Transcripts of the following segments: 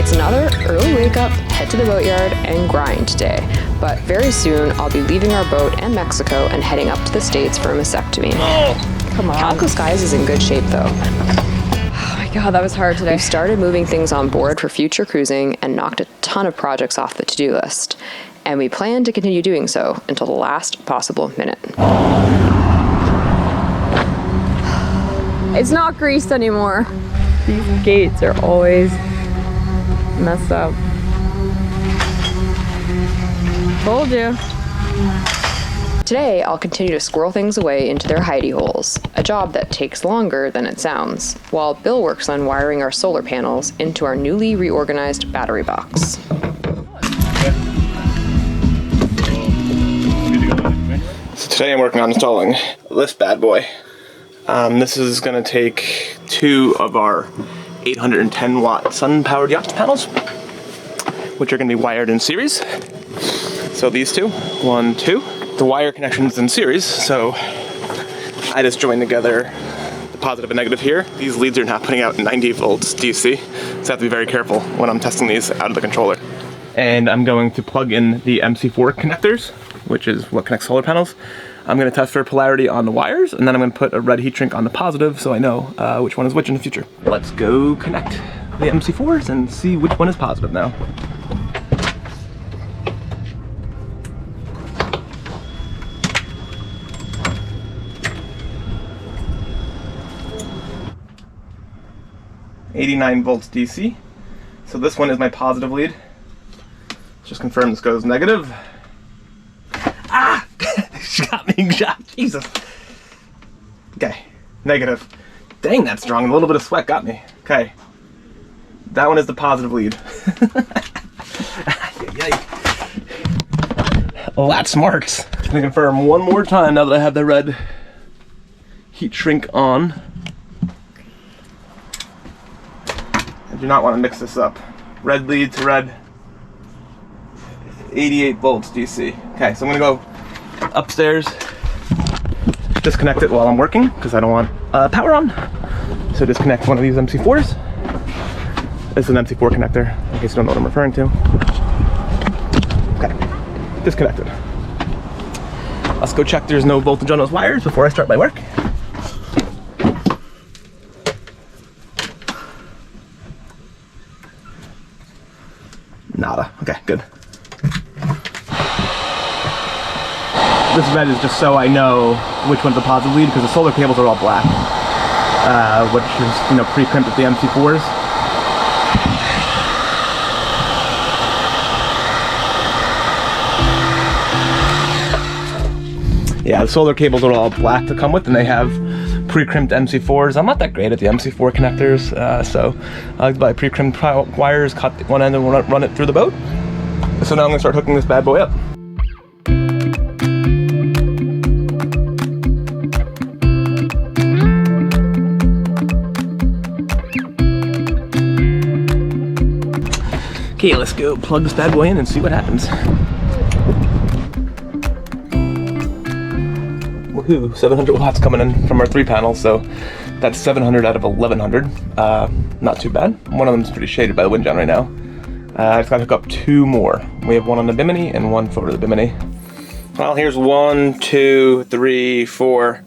It's another early wake up, head to the boatyard, and grind today. But very soon, I'll be leaving our boat and Mexico and heading up to the States for a mastectomy. Come on. Calico Skies is in good shape though. Oh my god, that was hard today. We've started moving things on board for future cruising and knocked a ton of projects off the to-do list. And we plan to continue doing so until the last possible minute. It's not greased anymore. These gates are always messed up. Told you. Today, I'll continue to squirrel things away into their hidey holes, a job that takes longer than it sounds, while Bill works on wiring our solar panels into our newly reorganized battery box. So today I'm working on installing this bad boy. This is going to take 2 of our 810 watt sun-powered yacht panels, which are going to be wired in series. So these two, 1, 2. The wire connection's in series, so I just joined together the positive and negative here. These leads are now putting out 90 volts DC, so I have to be very careful when I'm testing these out of the controller. And I'm going to plug in the MC4 connectors, which is what connects solar panels. I'm going to test for polarity on the wires, and then I'm going to put a red heat shrink on the positive so I know which one is which in the future. Let's go connect the MC4s and see which one is positive now. .89 volts DC. So this one is my positive lead. Let's just confirm this goes negative. Ah! She got me, Jesus. Okay, negative. Dang, that's strong. A little bit of sweat got me. Okay. That one is the positive lead. Well, that smarts. I'm gonna confirm one more time now that I have the red heat shrink on. I do not want to mix this up. Red lead to red. 88 volts DC. Okay, so I'm gonna go upstairs, disconnect it while I'm working because I don't want power on. So disconnect one of these MC4s. This is an MC4 connector, in case you don't know what I'm referring to. Okay, disconnected. Let's go check there's no voltage on those wires before I start my work. Nada. Okay, good. This red is just so I know which one's the positive lead because the solar cables are all black, which is, you know, pre-crimped with the MC4s. Yeah, the solar cables are all black to come with, and they have pre-crimped MC4s. I'm not that great at the MC4 connectors, so I like to buy pre-crimped wires, cut one end and run it through the boat. So now I'm gonna start hooking this bad boy up. Okay, let's go plug this bad boy in and see what happens. Woohoo, 700 watts coming in from our 3 panels, so that's 700 out of 1100. Not too bad. One of them's pretty shaded by the wind down right now. I just gotta hook up 2 more. We have one on the bimini and one for the bimini. Well, here's 1, 2, 3, 4,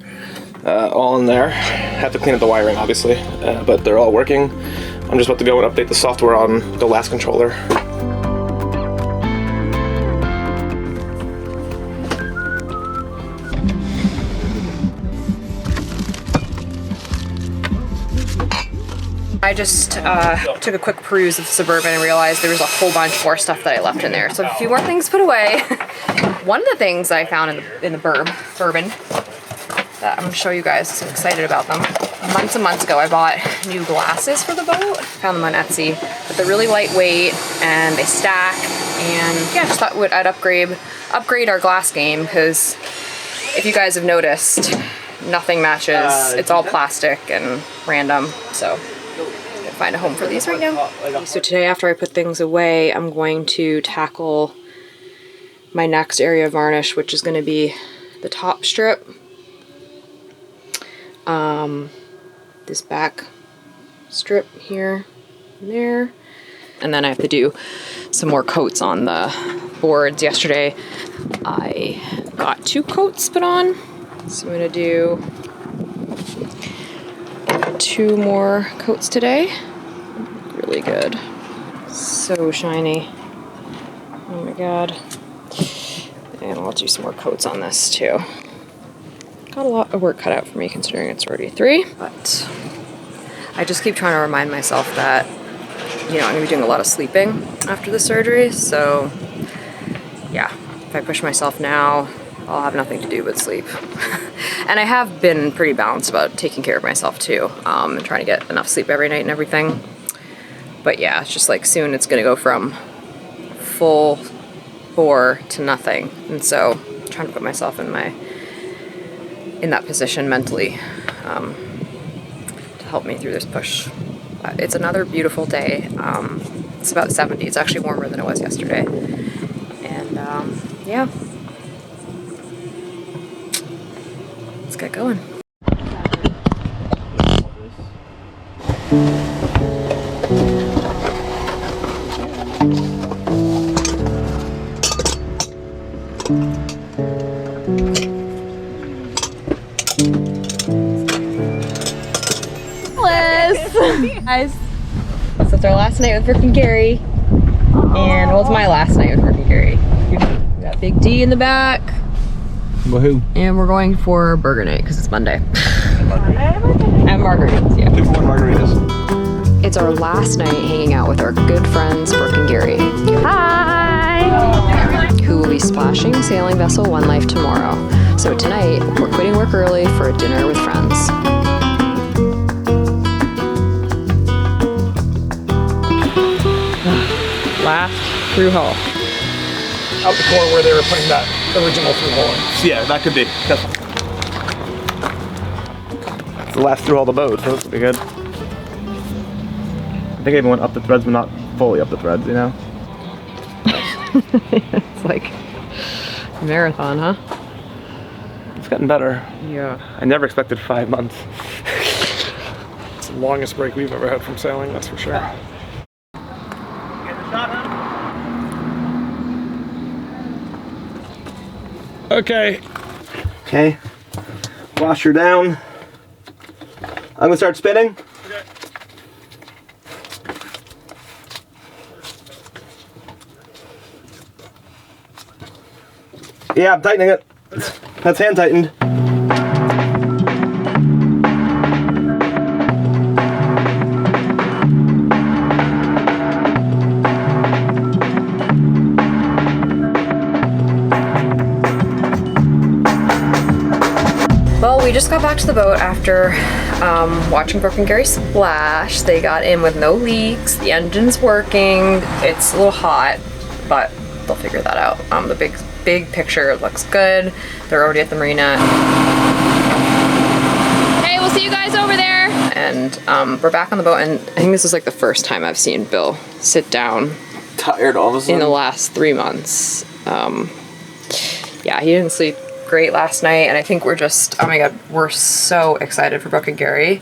all in there. Have to clean up the wiring, obviously, but they're all working. I'm just about to go and update the software on the last controller. I just took a quick peruse of the Suburban and realized there was a whole bunch more stuff that I left in there. So a few more things put away. One of the things I found in the Bourbon that I'm gonna show you guys, I'm excited about them. Months and months ago I bought new glasses for the boat. Found them on Etsy, but they're really lightweight and they stack, and yeah, I just thought I'd upgrade our glass game, because if you guys have noticed, nothing matches. It's all plastic and random, so find a home for these right now. So today, after I put things away, I'm going to tackle my next area of varnish, which is going to be the top strip, this back strip here and there, And then I have to do some more coats on the boards. Yesterday I got 2 coats put on, so I'm gonna do 2 more coats today. Really good. So shiny. Oh my god. And I'll do some more coats on this too. Got a lot of work cut out for me considering it's already 3, but I just keep trying to remind myself that, you know, I'm gonna be doing a lot of sleeping after the surgery, so yeah, if I push myself now, I'll have nothing to do but sleep. And I have been pretty balanced about taking care of myself too, and trying to get enough sleep every night and everything. But yeah, it's just like soon it's gonna go from full bore to nothing. And so I'm trying to put myself in that position mentally, to help me through this push. It's another beautiful day. It's about 70. It's actually warmer than it was yesterday. And yeah, let's get going. Guys, so it's our last night with Brooke and Gary, and well, it's my last night with Brooke and Gary. We got Big D in the back. Woohoo! And we're going for burger night because it's Monday. And margaritas, yeah. 2 for 1 margaritas. It's our last night hanging out with our good friends Brooke and Gary. Hi! Who will be splashing sailing vessel One Life tomorrow. So tonight we're quitting work early for a dinner with friends. Last Thru-Hull. Out the core where they were putting that original Thru-Hull in. Yeah, that could be. It's the last Thru-Hull the boat, so this will be good. I think I even went up the threads, but not fully up the threads, you know? It's like a marathon, huh? It's gotten better. Yeah. I never expected 5 months. It's the longest break we've ever had from sailing, that's for sure. Okay. Okay. Wash her down. I'm gonna start spinning. Okay. Yeah, I'm tightening it. That's hand tightened. Well, we just got back to the boat after watching Brooke and Gary splash. They got in with no leaks. The engine's working. It's a little hot, but they'll figure that out. The big picture looks good. They're already at the marina. Hey, we'll see you guys over there. And we're back on the boat, and I think this is like the first time I've seen Bill sit down Tired all of a sudden. in the last 3 months. Yeah, he didn't sleep great last night, and I think we're just, oh my god, we're so excited for Brooke and Gary,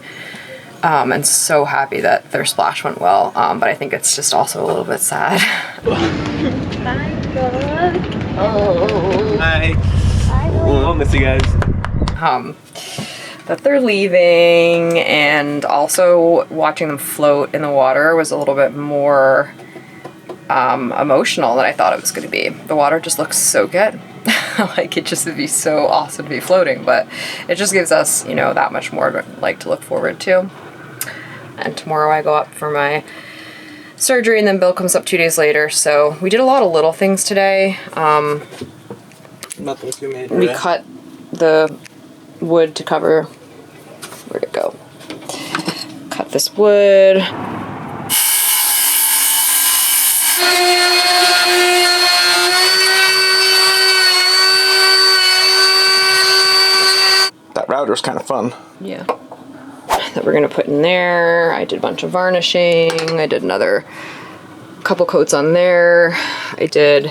and so happy that their splash went well, but I think it's just also a little bit sad. Bye, Brooke. Oh. Hi. We'll miss you guys. That they're leaving, and also watching them float in the water was a little bit more emotional than I thought it was going to be. The water just looks so good. Like, it just would be so awesome to be floating, but it just gives us, you know, that much more to look forward to. And tomorrow I go up for my surgery, and then Bill comes up 2 days later. So we did a lot of little things today. Nothing too major. We cut the wood to cover. Where'd it go? Cut this wood. That router's kind of fun. Yeah. That we're gonna put in there. I did a bunch of varnishing. I did another couple coats on there. I did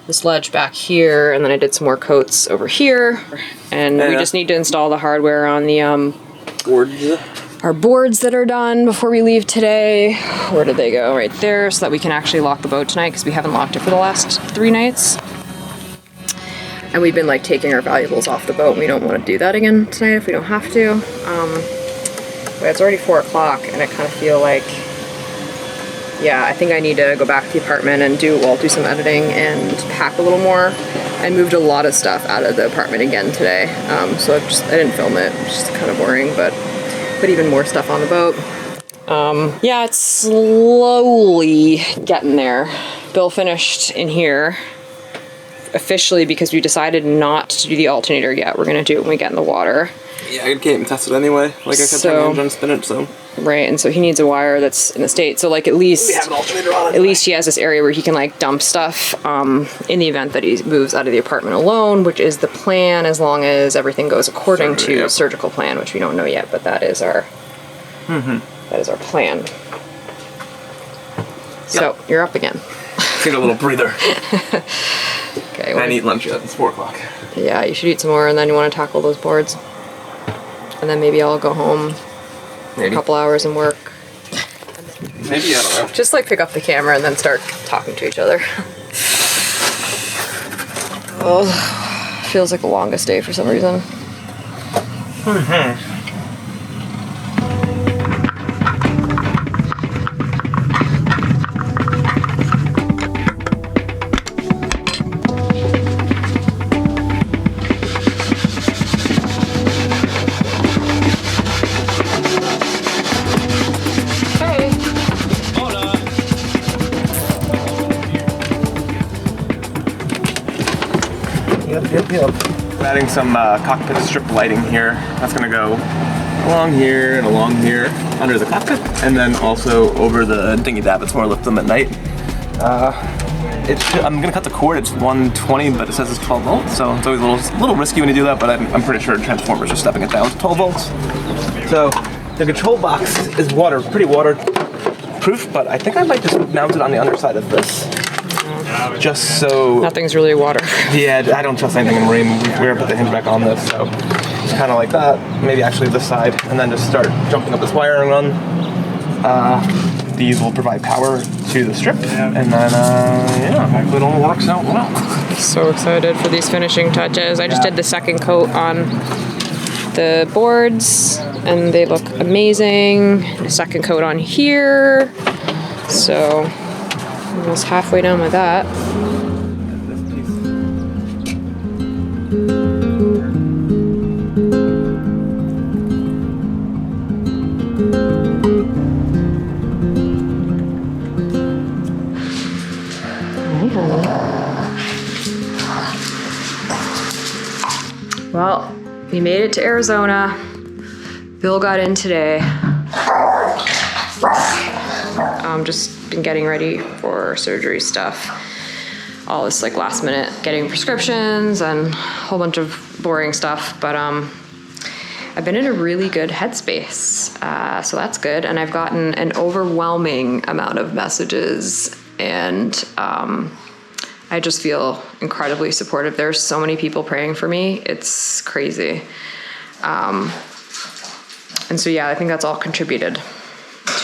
this ledge back here, and then I did some more coats over here. And we just need to install the hardware on the our boards that are done before we leave today. Where did they go? Right there, so that we can actually lock the boat tonight because we haven't locked it for the last 3 nights. And we've been like taking our valuables off the boat, and we don't want to do that again tonight if we don't have to. But it's already 4 o'clock, and I kind of feel like, yeah, I think I need to go back to the apartment and do some editing and pack a little more. I moved a lot of stuff out of the apartment again today, so I didn't film it, it's just kind of boring, but put even more stuff on the boat. Yeah, it's slowly getting there. Bill finished in here officially because we decided not to do the alternator yet. We're gonna do it when we get in the water. Yeah, I can't even test it anyway. Like I kept trying to spin it, so. Right, and so he needs a wire that's in the state. So like at least We have an alternator on it. At least he has this area where he can like dump stuff in the event that he moves out of the apartment alone, which is the plan as long as everything goes according to surgical plan, which we don't know yet, but that is our that is our plan. So you're up again. Need a little breather. Okay. And eat lunch yet. It's 4 o'clock. Yeah, you should eat some more, and then you want to tackle those boards, and then maybe I'll go home for a couple hours and work. Maybe, I don't know. Just like pick up the camera and then start talking to each other. Oh, feels like the longest day for some reason. Yep. We're adding some cockpit strip lighting here. That's gonna go along here and along here under the cockpit, and then also over the dinghy davits where I lift them at night. I'm gonna cut the cord. It's 120, but it says it's 12 volts, so it's always a little risky when you do that. But I'm pretty sure transformers are stepping it down to 12 volts. So the control box is pretty waterproof, but I think I might just mount it on the underside of this. Just so... Nothing's really water. Yeah, I don't trust anything in marine. We're gonna put the hinge back on this, so it's kind of like that. Maybe actually this side, and then just start jumping up this wiring run. These will provide power to the strip, and then, yeah, hopefully it all works out well. So excited for these finishing touches. I just did the second coat on the boards, and they look amazing. The second coat on here. So... almost halfway done with that. Well, we made it to Arizona. Bill got in today. Just been getting ready for surgery stuff. All this like last minute getting prescriptions and a whole bunch of boring stuff, but I've been in a really good headspace, so that's good. And I've gotten an overwhelming amount of messages, and I just feel incredibly supportive. There's so many people praying for me. It's crazy. And so yeah, I think that's all contributed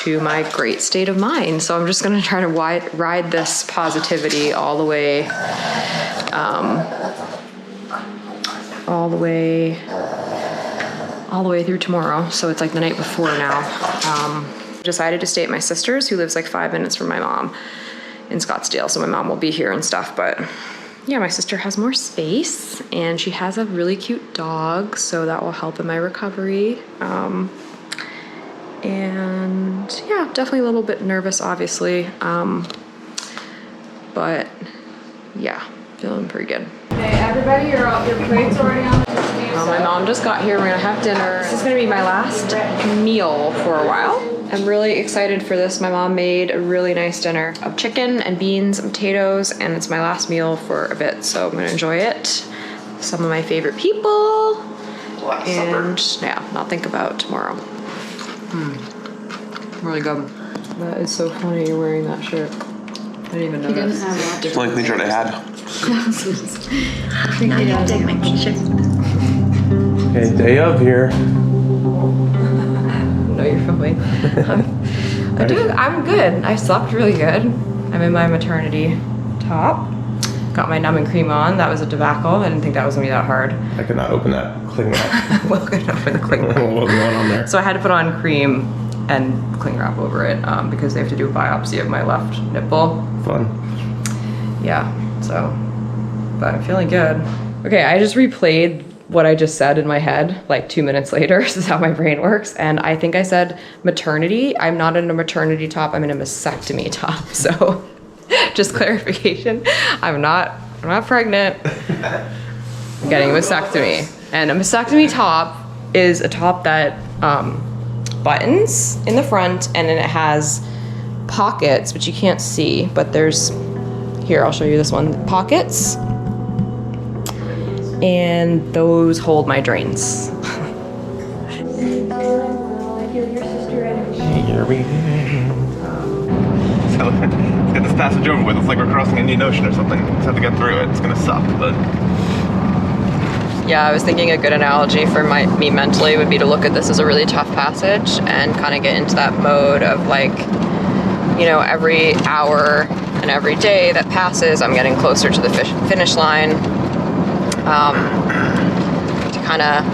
to my great state of mind. So I'm just gonna try to ride this positivity all the way through tomorrow. So it's like the night before now. Decided to stay at my sister's, who lives like 5 minutes from my mom in Scottsdale. So my mom will be here and stuff, but yeah, my sister has more space, and she has a really cute dog, so that will help in my recovery. And yeah, definitely a little bit nervous, obviously, but yeah, feeling pretty good. Hey, everybody, your plates already on the table. My mom just got here. We're gonna have dinner. This is gonna be my last meal for a while. I'm really excited for this. My mom made a really nice dinner of chicken and beans and potatoes, and it's my last meal for a bit, so I'm gonna enjoy it. Some of my favorite people, and yeah, I'll think about tomorrow. Really good. That is so funny you're wearing that shirt. I didn't even notice. It's the only clean shirt I had. Okay, day of here. know you're filming. I'm good. I slept really good. I'm in my maternity top. Got my numbing cream on. That was a debacle. I didn't think that was gonna be that hard. I could not open that cling wrap. Well, good enough for the cling wrap. What was going on there? So I had to put on cream and cling wrap over it because they have to do a biopsy of my left nipple. Fun. Yeah, so, but I'm feeling good. Okay, I just replayed what I just said in my head like 2 minutes later. This is how my brain works. And I think I said maternity. I'm not in a maternity top, I'm in a mastectomy top. So just clarification, I'm not pregnant. I'm getting a mastectomy. And a mastectomy top is a top that buttons in the front, and then it has pockets, which you can't see, but there's, here, I'll show you this one, pockets. And those hold my drains. Here we go. So let's get this passage over with. It's like we're crossing a Indian Ocean or something. Just have to get through it. It's gonna suck, but. Yeah, I was thinking a good analogy for me mentally would be to look at this as a really tough passage and kind of get into that mode of like, you know, every hour and every day that passes, I'm getting closer to the finish line. To kind of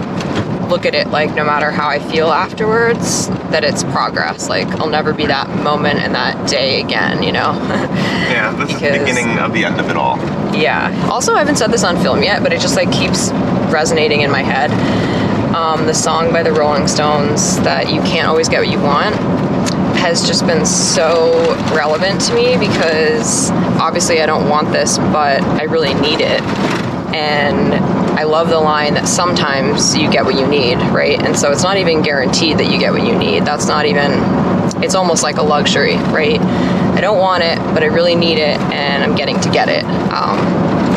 look at it like no matter how I feel afterwards, that it's progress. Like I'll never be that moment and that day again, you know? Yeah, this is the beginning of the end of it all. Yeah. Also, I haven't said this on film yet, but it just like keeps resonating in my head. The song by the Rolling Stones, that you can't always get what you want, has just been so relevant to me because obviously I don't want this, but I really need it. And I love the line that sometimes you get what you need, right? And so it's not even guaranteed that you get what you need. That's not even, it's almost like a luxury, right? I don't want it, but I really need it, and I'm getting to get it,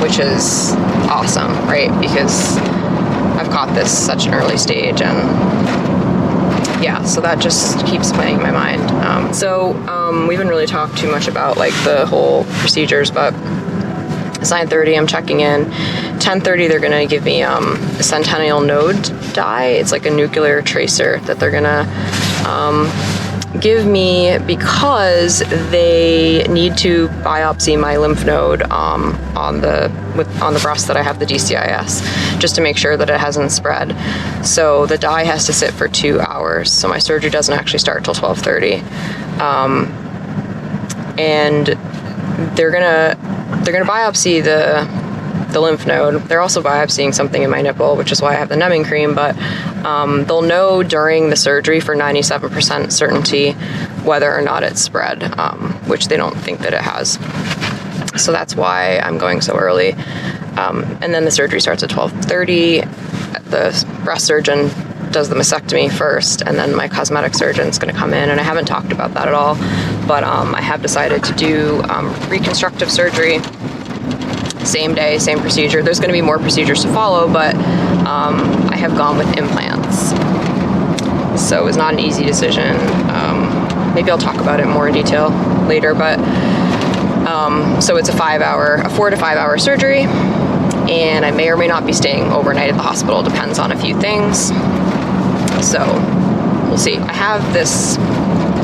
which is awesome, right? Because I've caught this such an early stage, and yeah, so that just keeps playing in my mind. We haven't really talked too much about like the whole procedures, but it's 9:30, I'm checking in. 10:30, they're gonna give me a Centennial node dye. It's like a nuclear tracer that they're gonna give me because they need to biopsy my lymph node on the breast that I have the DCIS, just to make sure that it hasn't spread. So the dye has to sit for 2 hours. So my surgery doesn't actually start till 12:30, and they're gonna biopsy the lymph node. They're also biopsying something in my nipple, which is why I have the numbing cream, but they'll know during the surgery for 97% certainty whether or not it's spread, which they don't think that it has. So that's why I'm going so early. And then the surgery starts at 12:30. The breast surgeon does the mastectomy first, and then my cosmetic surgeon's gonna come in, and I haven't talked about that at all, but I have decided to do reconstructive surgery. Same day, same procedure. There's going to be more procedures to follow, but I have gone with implants. So it was not an easy decision. Maybe I'll talk about it more in detail later, but so it's a 4 to 5 hour surgery, and I may or may not be staying overnight at the hospital. Depends on a few things. So we'll see. I have this,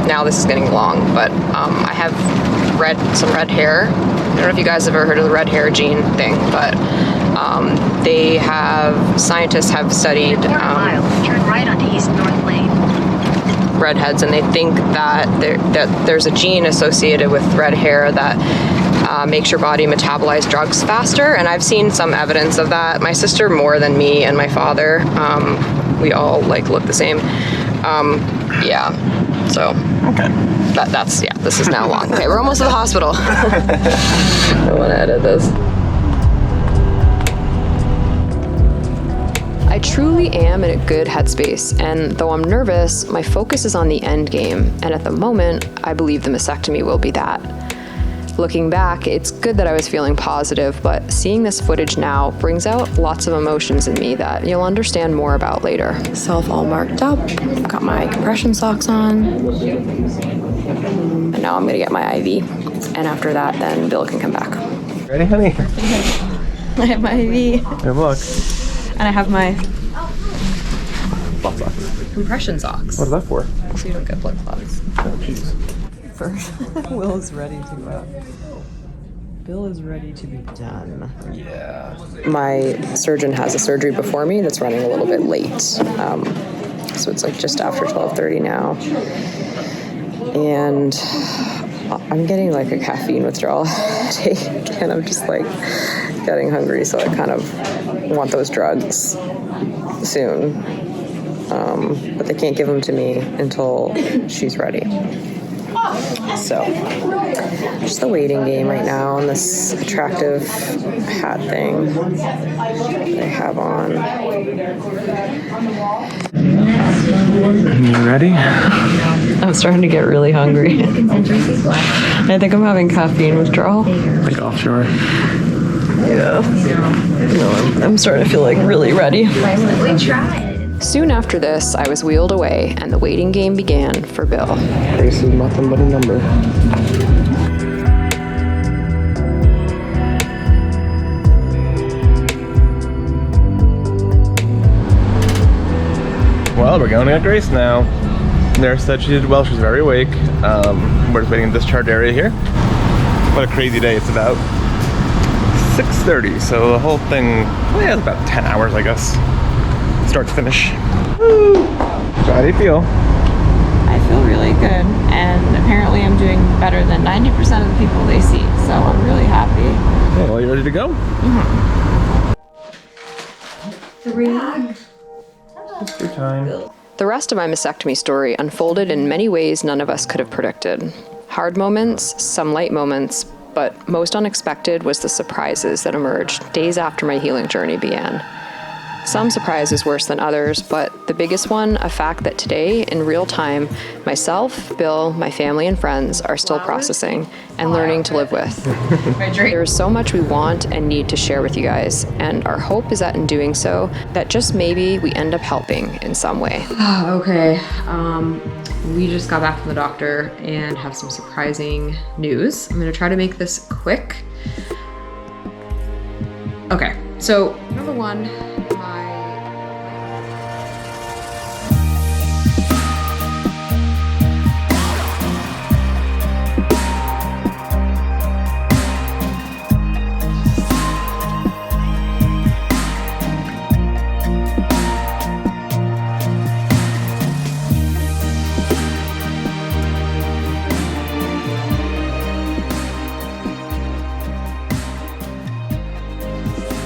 now this is getting long, but I have some red hair. I don't know if you guys have ever heard of the red hair gene thing, but scientists have studied turn right onto East North Lane. Redheads, and they think that there's a gene associated with red hair that makes your body metabolize drugs faster, and I've seen some evidence of that. My sister more than me, and my father. We all like look the same. Yeah. So okay. This is now long. Okay, we're almost at the hospital. I want to edit this. I truly am in a good headspace, and though I'm nervous, my focus is on the end game, and at the moment, I believe the mastectomy will be that. Looking back, it's good that I was feeling positive, but seeing this footage now brings out lots of emotions in me that you'll understand more about later. Self all marked up, got my compression socks on, and now I'm gonna get my IV, and after that, then Bill can come back. Ready, honey? I have my IV, Good luck. and I have my Butt socks. compression socks. What is that for? so you don't get blood clots. Oh, jeez. Will is ready to Bill is ready to be done. Yeah. My surgeon has a surgery before me that's running a little bit late. So it's like just after 12:30 now. And I'm getting like a caffeine withdrawal headache, and I'm just like getting hungry, so I kind of want those drugs soon. But they can't give them to me until she's ready. So, just the waiting game right now on this attractive hat thing they have on. You ready? I'm starting to get really hungry. I think I'm having caffeine withdrawal. Like offshore. Yeah. No, I'm starting to feel like really ready. We tried. Soon after this, I was wheeled away and the waiting game began for Bill. Grace is nothing but a number. Well, we're going to get Grace now. Nurse said she did well. She's very awake. We're just waiting in the discharge area here. What a crazy day. It's about 6:30, so the whole thing, well, yeah, it's about 10 hours, I guess. Start to finish. Woo! So how do you feel? I feel really good, and apparently I'm doing better than 90% of the people they see, so I'm really happy. Yeah, well, you ready to go? Take your time. The rest of my mastectomy story unfolded in many ways none of us could have predicted. Hard moments, some light moments, but most unexpected was the surprises that emerged days after my healing journey began. Some surprises worse than others, but the biggest one, a fact that today, in real time, myself, Bill, my family and friends are still processing and learning to live with. There is so much we want and need to share with you guys, and our hope is that in doing so, that just maybe we end up helping in some way. Okay, we just got back from the doctor and have some surprising news. I'm gonna try to make this quick. Okay, so number one,